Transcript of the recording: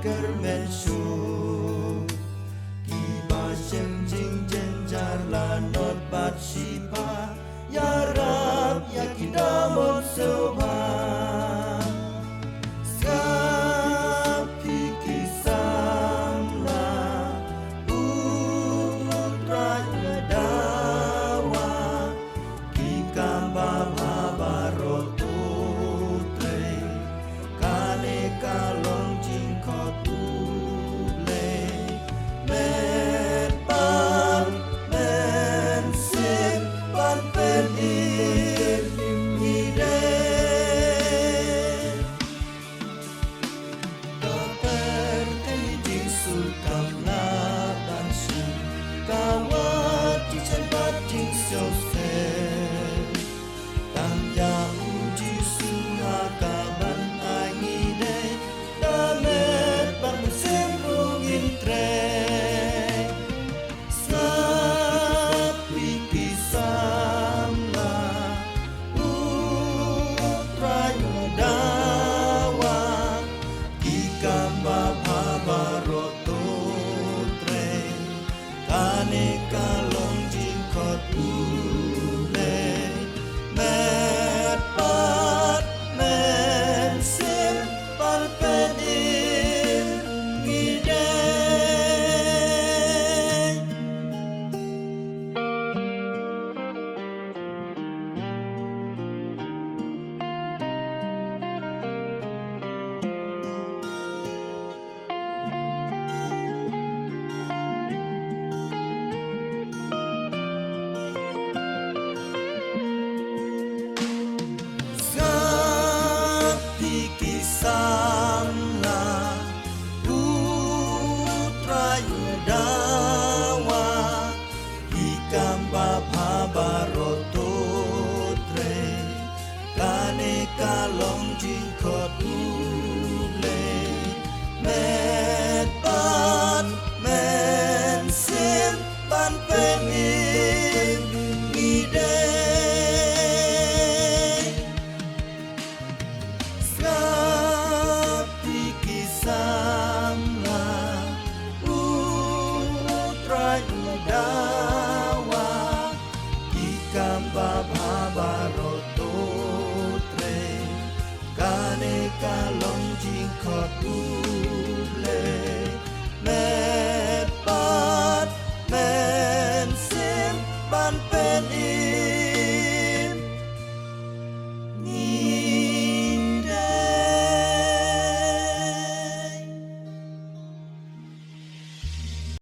kermensu Kiba shem jing jenjar lanot bat shipa Ya Rab ya kidamot soba Sapi kisamla Utra dawa Kikamba babarotu tre Kane kalong jingkot ule Men pan men sip pan pen hide Kaper jing sulkam laban su Kawat jicen bat jing sose Tang ya uji suha kaban angine Damet bang semrungin tre Sapi kisamla Utra dawa Kikamba babaroto tre Kane kalong jingkot ule Met pat men sim pan penin ngide Sapi kisamla Putra dawa Ikamba babaroto tre Kane kalong jingkot ule Met pan men sim pan penin ngide Sapi kisamla Utra dawa Ikamba babaroto tre Kane kalong jingkot ule